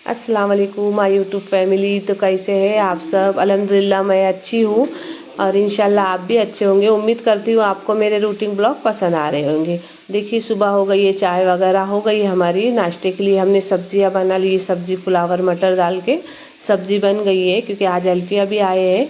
अस्सलाम वालेकुम my YouTube family. तो कैसे हैं आप सब? अल्हम्दुलिल्लाह मैं अच्छी हूँ और इंशाल्लाह आप भी अच्छे होंगे। उम्मीद करती हूँ आपको मेरे रूटीन ब्लॉग पसंद आ रहे होंगे। देखिए सुबह हो गई है, चाय वगैरह हो गई हमारी। नाश्ते के लिए हमने सब्जियां बना ली। सब्जी फ्लावर मटर डाल के सब्जी बन गई है क्योंकि आज अल्फिया भी आए हैं।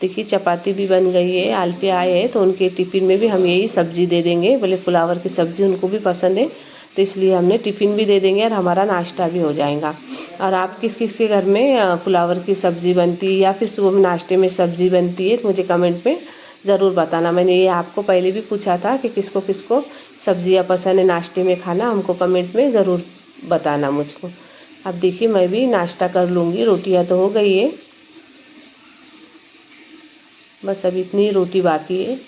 देखिए चपाती भी बन गई है। अल्फिया आए हैं तो उनके टिफ़िन में भी हम यही सब्जी दे देंगे। बोले फ्लावर की सब्ज़ी उनको भी पसंद है तो इसलिए हमने टिफ़िन भी दे देंगे और हमारा नाश्ता भी हो जाएगा। और आप किस किस के घर में फ्लावर की सब्ज़ी बनती है या फिर सुबह में नाश्ते में सब्ज़ी बनती है तो मुझे कमेंट में ज़रूर बताना। मैंने ये आपको पहले भी पूछा था कि किसको किसको सब्ज़ियाँ पसंद है नाश्ते में खाना, हमको कमेंट में ज़रूर बताना मुझको। अब देखिए मैं भी नाश्ता कर लूँगी। रोटियाँ तो हो गई है, बस अभी इतनी रोटी बाकी है।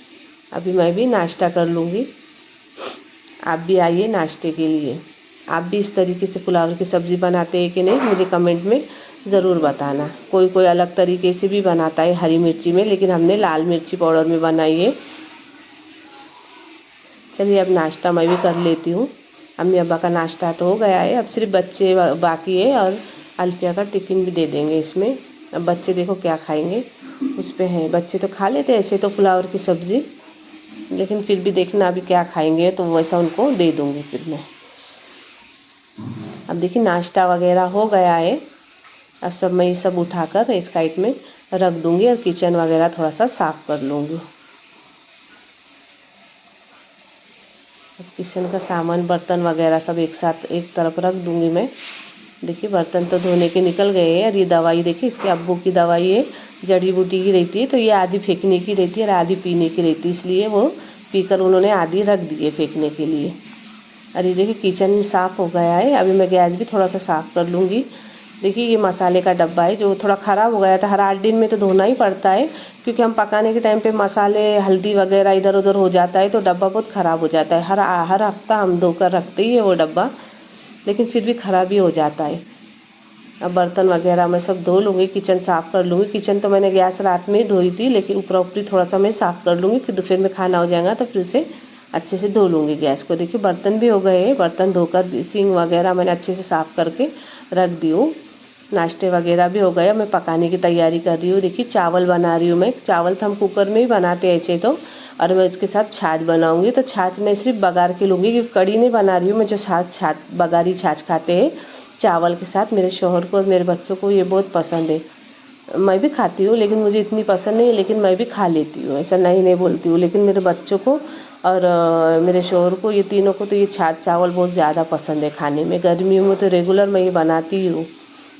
अभी मैं भी नाश्ता कर लूँगी। आप भी आइए नाश्ते के लिए। आप भी इस तरीके से पुलाव की सब्ज़ी बनाते हैं कि नहीं मुझे कमेंट में ज़रूर बताना। कोई कोई अलग तरीके से भी बनाता है हरी मिर्ची में, लेकिन हमने लाल मिर्ची पाउडर में बनाई है। चलिए अब नाश्ता मैं भी कर लेती हूँ। अम्मी अब्बा का नाश्ता तो हो गया है, अब सिर्फ बच्चे बाकी है और अल्फिया का टिफ़िन भी दे देंगे इसमें। अब बच्चे देखो क्या खाएंगे उस पे है। बच्चे तो खा लेते हैं ऐसे तो फ्लावर की सब्ज़ी, लेकिन फिर भी देखना अभी क्या खाएंगे तो वैसा उनको दे दूँगी फिर मैं। अब देखिए नाश्ता वगैरह हो गया है। अब सब मैं ये सब उठाकर एक साइड में रख दूँगी और किचन वगैरह थोड़ा सा साफ़ कर लूँगी। अब किचन का सामान बर्तन वगैरह सब एक साथ एक तरफ रख दूँगी मैं। देखिए बर्तन तो धोने के निकल गए हैं और ये दवाई देखिए इसके अब्बू की दवाई है, जड़ी बूटी की रहती है तो ये आधी फेंकने की रहती है और आधी पीने की रहती है, इसलिए वो पीकर उन्होंने आधी रख दी है फेंकने के लिए। अरे देखिए किचन साफ़ हो गया है। अभी मैं गैस भी थोड़ा सा साफ़ कर लूँगी। देखिए ये मसाले का डब्बा है जो थोड़ा ख़राब हो गया था। हर 8 दिन में तो धोना ही पड़ता है क्योंकि हम पकाने के टाइम पे मसाले हल्दी वगैरह इधर उधर हो जाता है तो डब्बा बहुत ख़राब हो जाता है। हर हफ्ता हम धोकर रखते ही है वो डब्बा, लेकिन फिर भी ख़राब ही हो जाता है। अब बर्तन वगैरह मैं सब धो लूँगी, किचन साफ़ कर लूँगी। किचन तो मैंने गैस रात में ही धोई थी, लेकिन ऊपरी ऊपरी थोड़ा सा मैं साफ़ कर लूँगी, फिर दोपहर में खाना हो जाएगा तो फिर उसे अच्छे से धो लूँगी गैस को। देखिए बर्तन भी हो गए हैं, बर्तन धोकर सिंक वगैरह मैंने अच्छे से साफ़ करके रख दी हूँ। नाश्ते वगैरह भी हो गया। मैं पकाने की तैयारी कर रही हूँ। देखिए चावल बना रही हूँ मैं। चावल तो हम कुकर में ही बनाते हैं ऐसे तो, और मैं इसके साथ छाछ बनाऊँगी। तो छाछ मैं सिर्फ बघार के लूँगी क्योंकि कड़ी नहीं बना रही हूँ मैं। जो छाछ बघारी छाछ खाते हैं चावल के साथ, मेरे शौहर को और मेरे बच्चों को ये बहुत पसंद है। मैं भी खाती हूँ लेकिन मुझे इतनी पसंद नहीं है, लेकिन मैं भी खा लेती हूँ, ऐसा नहीं बोलती हूँ। लेकिन मेरे बच्चों को और मेरे शौहर को, ये तीनों को तो ये छाछ चावल बहुत ज़्यादा पसंद है खाने में। गर्मियों में तो रेगुलर मैं ये बनाती ही हूँ।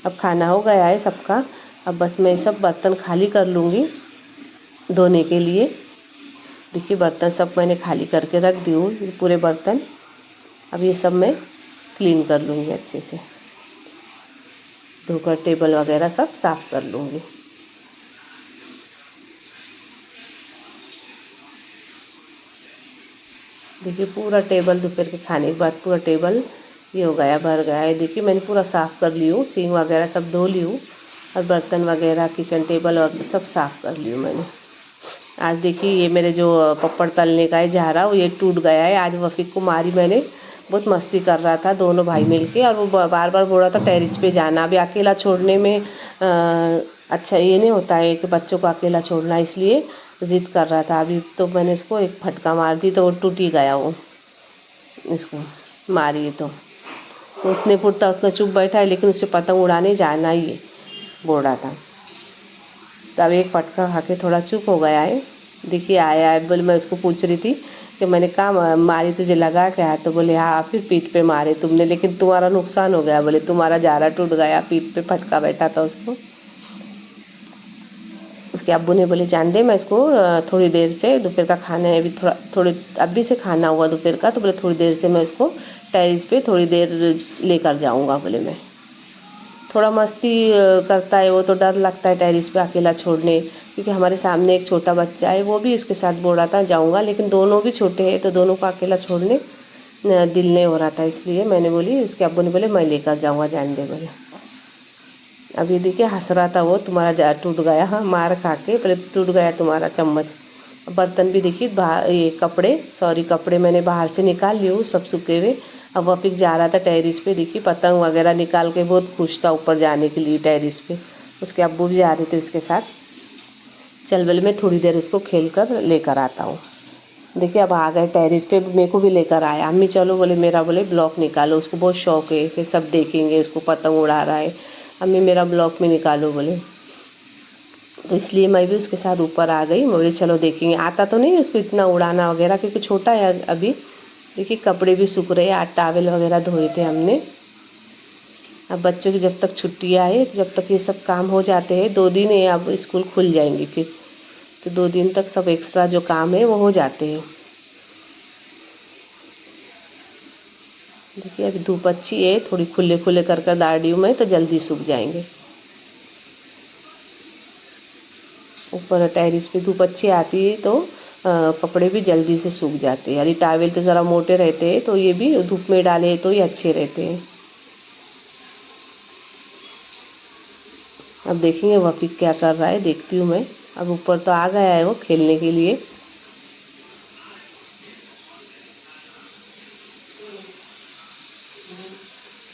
अब खाना हो गया है सबका, अब बस मैं सब बर्तन खाली कर लूँगी धोने के लिए। देखिए बर्तन सब मैंने खाली करके रख दी हूँ, पूरे बर्तन। अब ये सब मैं क्लीन कर लूँगी अच्छे से, धोकर टेबल वगैरह सब साफ़ कर लूँगी। देखिए पूरा टेबल दोपहर के खाने के बाद पूरा टेबल ये हो गया, भर गया है। देखिए मैंने पूरा साफ़ कर ली हूँ, सिंक वगैरह सब धो ली हूँ और बर्तन वगैरह किचन टेबल और सब साफ़ कर ली हूँ मैंने। आज देखिए ये मेरे जो पपड़ तलने का है झारा वो ये टूट गया है। आज वफ़ीक को मारी मैंने, बहुत मस्ती कर रहा था दोनों भाई मिलके, और वो बार बार बोल रहा था टेरिस पे जाना। अभी अकेला छोड़ने में अच्छा ये नहीं होता है कि बच्चों को अकेला छोड़ना, इसलिए ज़िद कर रहा था। अभी तो मैंने उसको एक फटका मार दी तो वो टूट ही गया। वो इसको मारी तो उतने फुट तक उतना चुप बैठा है, लेकिन उससे पतंग उड़ाने जाना ही है बोल रहा था। तब एक फटका खा के थोड़ा चुप हो गया है। देखिए आया है, बोले मैं उसको पूछ रही थी कि मैंने कहा मारी तुझे लगा क्या? तो बोले हाँ फिर पीठ पे मारे तुमने, लेकिन तुम्हारा नुकसान हो गया। बोले तुम्हारा जारा टूट गया, पीठ पे फटका बैठा था उसको। उसके अब्बू ने बोले जान दे, मैं इसको थोड़ी देर से, दोपहर का खाना है अभी, थोड़ी अभी से खाना हुआ दोपहर का, तो बोले थोड़ी देर से मैं उसको टेरिस पे थोड़ी देर लेकर जाऊंगा। बोले मैं थोड़ा मस्ती करता है वो, तो डर लगता है टेरिस पे अकेला छोड़ने, क्योंकि हमारे सामने एक छोटा बच्चा है वो भी उसके साथ बोल रहा था जाऊंगा, लेकिन दोनों भी छोटे हैं तो दोनों को अकेला छोड़ने दिल नहीं हो रहा था। इसलिए मैंने बोली, उसके अब्बू ने बोले मैं लेकर जाऊंगा, जान दे बोले। अभी देखिए हंस रहा था वो, तुम्हारा टूट गया, हाँ मार खा के पहले टूट गया तुम्हारा चम्मच। बर्तन भी देखिए ये कपड़े मैंने बाहर से निकाल लिए हूँ सब सूखे हुए। अब वफीक जा रहा था टेरिस पे, देखिए पतंग वगैरह निकाल के बहुत खुश था ऊपर जाने के लिए टेरिस पे। उसके अब्बू भी जा रहे थे उसके साथ। चल बोले मैं थोड़ी देर इसको खेल कर लेकर आता हूँ। देखिए अब आ गए टेरिस पे, मेरे को भी लेकर आया। अम्मी चलो बोले मेरा बोले ब्लॉग निकालो, उसको बहुत शौक है, इसे सब देखेंगे, उसको पतंग उड़ा रहा है, अम्मी मेरा ब्लॉग में निकालो बोले। तो इसलिए मैं भी उसके साथ ऊपर आ गई। मैं बोली चलो देखेंगे। आता तो नहीं उसको इतना उड़ाना वगैरह क्योंकि छोटा है अभी। देखिए कपड़े भी सूख रहे हैं, आज टॉवेल वगैरह धोए थे हमने। अब बच्चों की जब तक छुट्टियाँ है, जब तक ये सब काम हो जाते हैं, 2 दिन है अब स्कूल खुल जाएंगी फिर, तो 2 दिन तक सब एक्स्ट्रा जो काम है वो हो जाते हैं। देखिए अभी धूप अच्छी है, थोड़ी खुले खुले कर कर डाल रही हूँ मैं, तो जल्दी सूख जाएंगे। ऊपर टेरिस पे धूप अच्छी आती है तो कपड़े भी जल्दी से सूख जाते हैं। अरे टॉवेल तो ज़रा मोटे रहते हैं, तो ये भी धूप में डाले तो ये अच्छे रहते हैं। अब देखेंगे वफीक क्या कर रहा है, देखती हूँ मैं। अब ऊपर तो आ गया है वो खेलने के लिए।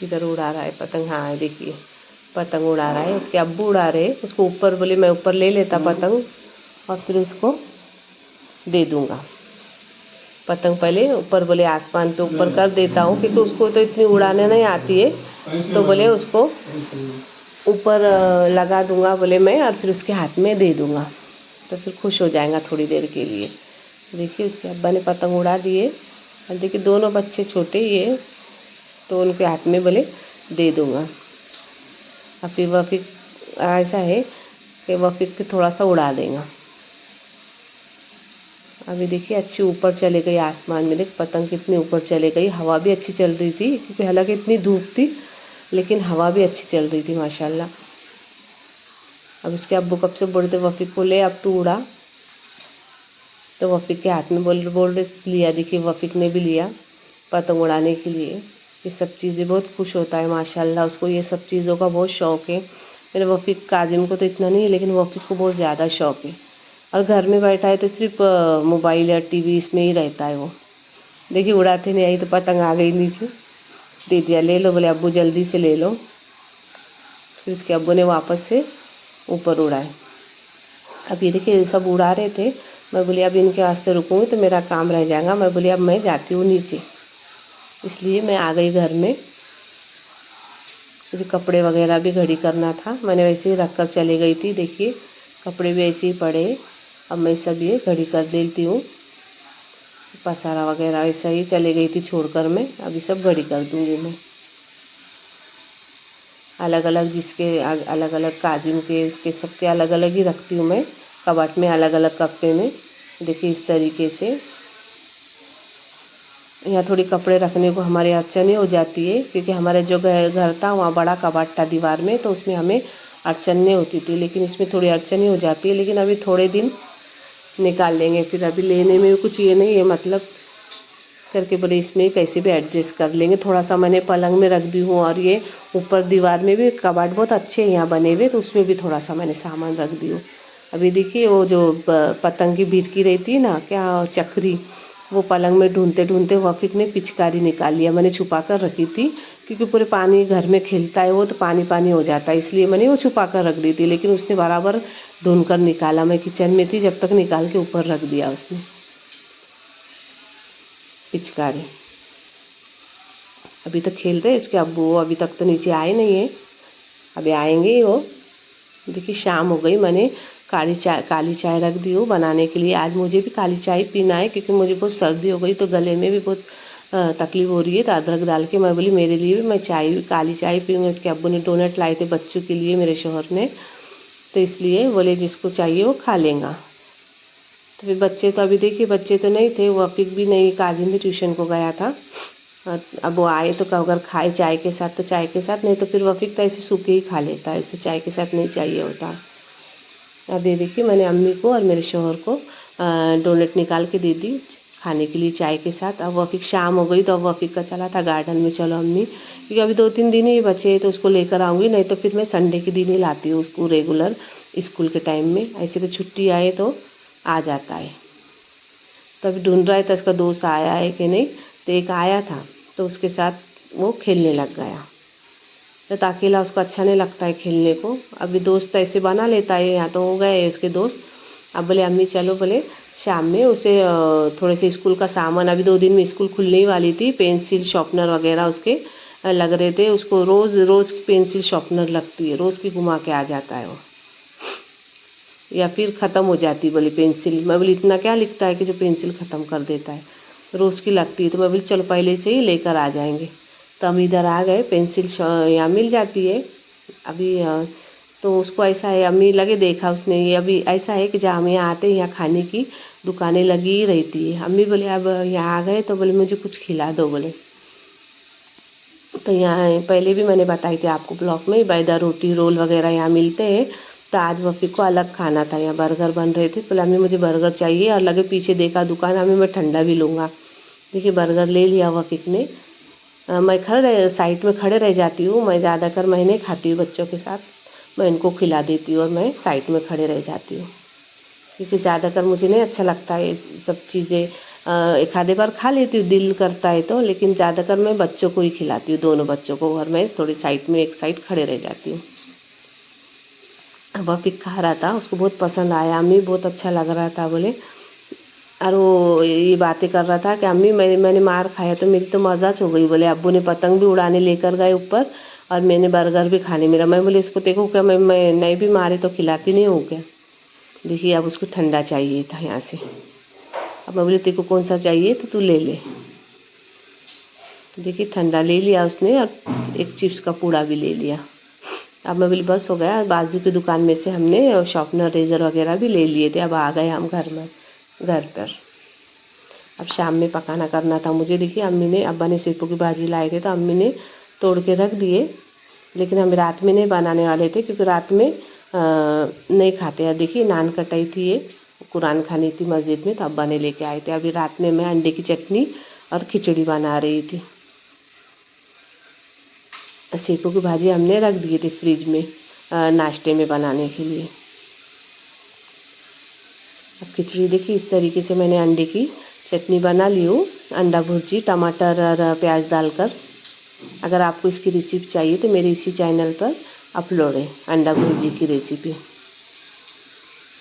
किधर उड़ा रहा है पतंग, हाँ देखिए पतंग उड़ा रहा है, उसके अब्बू उड़ा रहे। उसको ऊपर बोले मैं ऊपर ले लेता पतंग और फिर उसको दे दूँगा। पतंग पहले ऊपर बोले आसमान पे ऊपर कर देता हूँ, क्योंकि उसको तो इतनी उड़ाने नहीं आती है, तो बोले उसको ऊपर लगा दूंगा बोले मैं, और फिर उसके हाथ में दे दूंगा, तो फिर खुश हो जाएगा थोड़ी देर के लिए। देखिए उसके अब्बा ने पतंग उड़ा दिए, और देखिए दोनों बच्चे छोटे ही है, तो उनके हाथ में बोले दे दूंगा। और फिर वफीक ऐसा है कि वफीक के थोड़ा सा उड़ा देगा। अभी देखिए अच्छी ऊपर चले गई आसमान में, देख पतंग कितनी ऊपर चले गई। हवा भी अच्छी चल रही थी, क्योंकि हालांकि इतनी धूप थी लेकिन हवा भी अच्छी चल रही थी माशाल्लाह। अब उसके अब्बू कब से बोल रहे थे वफीक को ले अब तू उड़ा, तो वफीक के हाथ में बोल रहे लिया। देखिए वफीक ने भी लिया पतंग उड़ाने के लिए। ये सब चीज़ें बहुत खुश होता है माशाल्लाह, उसको ये सब चीज़ों का बहुत शौक़ है। मेरे वफीक काजिम को तो इतना नहीं है, लेकिन वफीक को बहुत ज़्यादा शौक़ है। और घर में बैठा है तो सिर्फ मोबाइल या टीवी इसमें ही रहता है वो। देखिए उड़ाते नहीं आई तो पतंग आ गई नीचे, दे दिया, ले लो बोले अब्बू जल्दी से ले लो। फिर उसके अब्बू ने वापस से ऊपर उड़ाए। अब ये देखिए सब उड़ा रहे थे, मैं बोली अब इनके वास्ते रुकूँगी तो मेरा काम रह जाएगा। मैं बोली अब मैं जाती हूँ नीचे, इसलिए मैं आ गई घर में। मुझे कपड़े वगैरह भी घड़ी करना था, मैंने वैसे ही रख कर चले गई थी। देखिए कपड़े भी ऐसे ही पड़े, अब मैं सब ये घड़ी कर देती हूँ। पसारा वगैरह ऐसा ही चले गई थी छोड़कर मैं, अभी सब घड़ी कर दूँगी मैं। अलग अलग जिसके अलग अलग काजिम के इसके सबके अलग अलग ही रखती हूँ मैं कबाट में, अलग अलग कपड़े में। देखिए इस तरीके से। यहाँ थोड़ी कपड़े रखने को हमारी अड़चन हो जाती है, क्योंकि हमारे जो घर था वहाँ बड़ा कबाट था दीवार में, तो उसमें हमें अड़चन नहीं होती थी, लेकिन इसमें थोड़ी अड़चन हो जाती है। लेकिन अभी थोड़े दिन निकाल लेंगे, फिर अभी लेने में कुछ ये नहीं है, मतलब करके बोले इसमें कैसे भी एडजस्ट कर लेंगे। थोड़ा सा मैंने पलंग में रख दी हूँ, और ये ऊपर दीवार में भी कबाट बहुत अच्छे हैं यहाँ बने हुए, तो उसमें भी थोड़ा सा मैंने सामान रख दी हूँ। अभी देखिए वो जो पतंग की भिड़की रहती है ना, क्या चक्री, वो पलंग में ढूंढते ढूंढते वफीक ने पिचकारी निकाल लिया। मैंने छुपा कर रखी थी, क्योंकि पूरे पानी घर में खेलता है वो, तो पानी पानी हो जाता है, इसलिए मैंने वो छुपा कर रख दी थी। लेकिन उसने बराबर ढूंढ कर निकाला, मैं किचन में थी जब तक, निकाल के ऊपर रख दिया उसने पिचकारी। अभी तक खेल रहे इसके अब्बू, अभी तक तो नीचे आए नहीं है, अभी आएंगे वो। देखिए शाम हो गई, मैंने काली चाय रख दी हूँ बनाने के लिए। आज मुझे भी काली चाय पीना है, क्योंकि मुझे बहुत सर्दी हो गई, तो गले में भी बहुत तकलीफ हो रही है। तो अदरक डाल के मैं बोली मेरे लिए भी मैं काली चाय पीऊँगी। इसके अब्बू ने डोनट लाए थे बच्चों के लिए, मेरे शोहर ने, तो इसलिए बोले जिसको चाहिए वो खा लेगा। तो फिर बच्चे तो अभी देखिए बच्चे तो नहीं थे, वफीक भी नहीं, काजिम भी ट्यूशन को गया था। अब वो आए तो अगर खाए चाय के साथ तो चाय के साथ, नहीं तो फिर वफीक तो ऐसे सूखे ही खा लेता है, उसे चाय के साथ नहीं चाहिए होता। अब ये देखिए मैंने अम्मी को और मेरे शोहर को डोनट निकाल के दे दी खाने के लिए चाय के साथ। अब वफीक शाम हो गई, तो अब वफीक का चला था गार्डन में, चलो अम्मी, क्योंकि अभी 2-3 दिन ही बचे तो उसको लेकर आऊँगी, नहीं तो फिर मैं संडे के दिन ही लाती हूँ उसको रेगुलर स्कूल के टाइम में। ऐसे तो छुट्टी आए तो आ जाता है। तो अभी ढूंढ रहा था इसका दोस्त आया है कि नहीं, तो एक आया था, तो उसके साथ वो खेलने लग गया। तो अकेला उसको अच्छा नहीं लगता है खेलने को। अभी दोस्त ऐसे बना लेता है, यहाँ तो हो गए उसके दोस्त। अब बोले अम्मी चलो, बोले शाम में उसे थोड़े से स्कूल का सामान, अभी 2 दिन में स्कूल खुलने ही वाली थी, पेंसिल शार्पनर वगैरह उसके लग रहे थे। उसको रोज़ रोज़ की पेंसिल शार्पनर लगती है, रोज़ की घुमा के आ जाता है वो, या फिर ख़त्म हो जाती बोली पेंसिल। मैं बोली इतना क्या लिखता है कि जो पेंसिल ख़त्म कर देता है, रोज़ की लगती है। तो मैं बोली चलो पहले से ही लेकर आ जाएंगे। तो हम इधर आ गए, पेंसिल यहाँ मिल जाती है अभी। तो उसको ऐसा है, अम्मी लगे देखा उसने, ये अभी ऐसा है कि जहाँ हम यहाँ आते हैं यहाँ खाने की दुकानें लगी ही रहती है। अम्मी बोले अब यहाँ आ गए तो बोले मुझे कुछ खिला दो बोले। तो यहाँ पहले भी मैंने बताई थी आपको ब्लॉक में, बैदा रोटी रोल वगैरह यहाँ मिलते हैं। तो आज वफ़ी को अलग खाना था, यहाँ बर्गर बन रहे थे। बोले अम्मी मुझे बर्गर चाहिए, और लगे पीछे देखा दुकान, अम्मी मैं ठंडा भी लूँगा। देखिए बर्गर ले लिया वफ़ी ने। मैं खड़े साइड में खड़े रह जाती हूँ, मैं ज़्यादातर मैं नहीं खाती हूँ बच्चों के साथ, मैं इनको खिला देती हूँ और मैं साइड में खड़े रह जाती हूँ, क्योंकि ज़्यादातर मुझे नहीं अच्छा लगता है ये सब चीज़ें। एक आधे बार खा लेती हूँ दिल करता है तो, लेकिन ज़्यादातर मैं बच्चों को ही खिलाती हूँ, दोनों बच्चों को, और मैं थोड़ी साइड में एक साइड खड़े रह जाती हूँ। वह फिर खा रहा था, उसको बहुत पसंद आया, अम्मी बहुत अच्छा लग रहा था बोले। और वो ये बातें कर रहा था कि अम्मी मैंने मार खाया तो मेरी तो मजाच हो गई बोले। अब्बू ने पतंग भी उड़ाने लेकर गए ऊपर, और मैंने बर्गर भी खाने मेरा। मैं बोले इसको देखो क्या मैं नहीं भी मारे तो खिलाती नहीं हूँ क्या। देखिए अब उसको ठंडा चाहिए था यहाँ से। अब मैं बोली तेरे को कौन सा चाहिए तो तू ले ले। देखिए ठंडा ले लिया उसने, और एक चिप्स का पूड़ा भी ले लिया। अब मैं बोली बस हो गया। बाजू की दुकान में से हमने शार्पनर रेजर वगैरह भी ले लिए थे। अब आ गए हम घर पर। अब शाम में पकाना करना था मुझे। देखिए अम्मी ने, अब्बा ने सेपू की भाजी लाए थे तो अम्मी ने तोड़ के रख दिए, लेकिन हम रात में नहीं बनाने वाले थे, क्योंकि रात में नहीं खाते हैं। देखिए नान कटाई थी, ये कुरान खानी थी मस्जिद में, तो अब्बा ने लेके आए थे। अभी रात में मैं अंडे की चटनी और खिचड़ी बना रही थी। सेपू की भाजी हमने रख दिए थे फ्रिज में नाश्ते में बनाने के लिए। अब खिचड़ी देखिए इस तरीके से मैंने अंडे की चटनी बना ली हूँ, अंडा भुर्जी टमाटर और प्याज डालकर। अगर आपको इसकी रेसिपी चाहिए तो मेरे इसी चैनल पर अपलोड है अंडा भुर्जी की रेसिपी।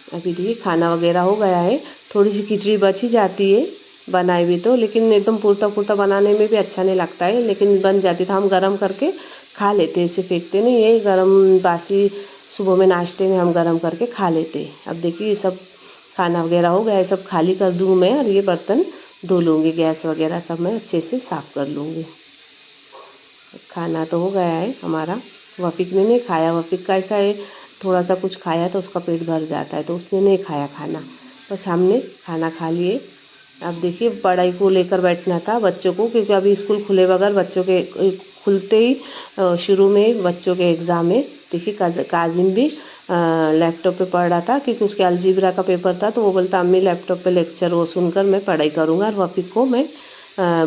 अभी देखिए खाना वगैरह हो गया है, थोड़ी सी खिचड़ी बच ही जाती है बनाए भी तो, लेकिन एकदम पुरता बनाने में भी अच्छा नहीं लगता है, लेकिन बन जाती तो हम गरम करके खा लेते, इसे फेंकते नहीं है। गरम बासी सुबह में नाश्ते में हम गरम करके खा लेते हैं। अब देखिए सब खाना वगैरह हो गया है, सब खाली कर दूँ मैं, और ये बर्तन धो लूँगी, गैस वगैरह सब मैं अच्छे से साफ़ कर लूँगी। खाना तो हो गया है हमारा। वफ़ीक ने नहीं खाया, वफ़ीक का ऐसा है थोड़ा सा कुछ खाया तो उसका पेट भर जाता है, तो उसने नहीं खाया खाना, बस हमने खाना खा लिए। अब देखिए पढ़ाई को लेकर बैठना था बच्चों को, क्योंकि अभी स्कूल खुले बगैर बच्चों के खुलते ही शुरू में बच्चों के एग्ज़ाम है। देखिए काजिम भी लैपटॉप पे पढ़ रहा था, क्योंकि उसके अलजीब्रा का पेपर था, तो वो बोलता अम्मी लैपटॉप पे लेक्चर वो सुनकर मैं पढ़ाई करूँगा। और वफ़ीक को मैं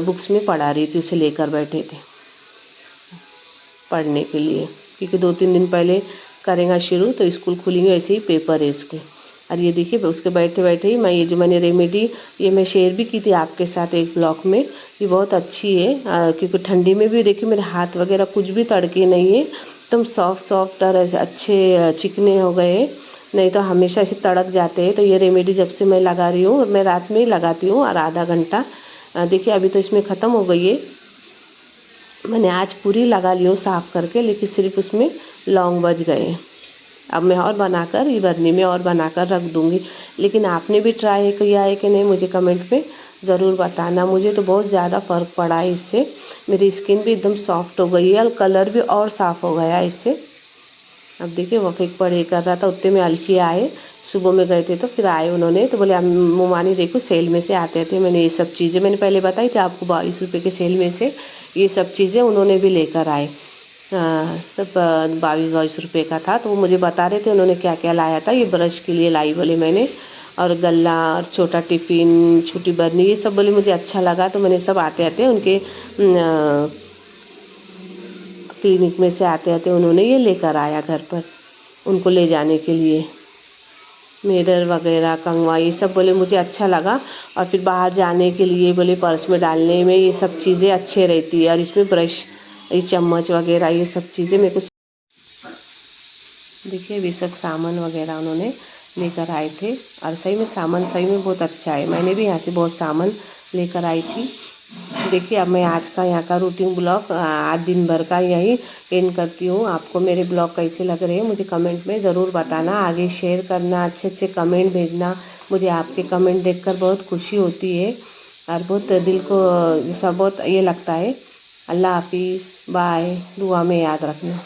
बुक्स में पढ़ा रही थी, उसे लेकर बैठे थे पढ़ने के लिए, क्योंकि 2-3 दिन पहले करेगा शुरू, तो स्कूल खुलेंगे ऐसे ही पेपर है उसके। और ये देखिए उसके बैठे बैठे ही मैं ये जो मैंने रेमेडी ये मैं शेयर भी की थी आपके साथ एक ब्लॉग में, ये बहुत अच्छी है, क्योंकि ठंडी में भी देखिए मेरे हाथ वगैरह कुछ भी तड़के नहीं है, एकदम सॉफ्ट और ऐसे अच्छे चिकने हो गए, नहीं तो हमेशा ऐसे तड़क जाते हैं। तो ये रेमेडी जब से मैं लगा रही हूँ, मैं रात में ही लगाती हूँ, और आधा घंटा देखिए अभी तो इसमें ख़त्म हो गई है। मैंने आज पूरी लगा ली हूँ साफ़ करके, लेकिन सिर्फ उसमें लौंग बच गए। अब मैं और बनाकर ये बर्नी में और बनाकर रख दूँगी। लेकिन आपने भी ट्राई किया है कि नहीं मुझे कमेंट में ज़रूर बताना। मुझे तो बहुत ज़्यादा फ़र्क पड़ा है इससे, मेरी स्किन भी एकदम सॉफ्ट हो गई है और कलर भी और साफ़ हो गया है इससे। अब देखिए वफ़ीक पढ़ाई कर रहा था, उतने में अलफी आए, सुबह में गए थे तो फिर आए उन्होंने, तो बोले मुमानी देखो सेल में से आते थे। मैंने ये सब चीज़ें मैंने पहले बताई थी आपको, 22 रुपये के सेल में से ये सब चीज़ें उन्होंने भी लेकर आए। सब 22 रुपये का था, तो वो मुझे बता रहे थे उन्होंने क्या क्या लाया था। ये ब्रश के लिए लाई बोले मैंने, और गल्ला और छोटा टिफ़िन छोटी बर्नी, ये सब बोले मुझे अच्छा लगा, तो मैंने सब आते आते उनके क्लिनिक में से आते आते उन्होंने ये लेकर आया घर पर उनको ले जाने के लिए। मिरर वगैरह, कंगवा, ये सब बोले मुझे अच्छा लगा। और फिर बाहर जाने के लिए बोले पर्स में डालने में ये सब चीज़ें अच्छे रहती है। और इसमें ब्रश, ये चम्मच वगैरह, ये सब चीज़ें मेरे को देखिए ये सब सामान वगैरह उन्होंने लेकर आए थे। और सही में सामान सही में बहुत अच्छा है। मैंने भी यहाँ से बहुत सामान लेकर आई थी। देखिए अब मैं आज का यहाँ का रूटीन ब्लॉग आज दिन भर का यही एंड करती हूँ। आपको मेरे ब्लॉग कैसे लग रहे हैं मुझे कमेंट में ज़रूर बताना, आगे शेयर करना, अच्छे अच्छे कमेंट भेजना। मुझे आपके कमेंट देखकर बहुत खुशी होती है और बहुत दिल को जैसा बहुत ये लगता है। अल्लाह हाफिज़, बाय, दुआ में याद रखना।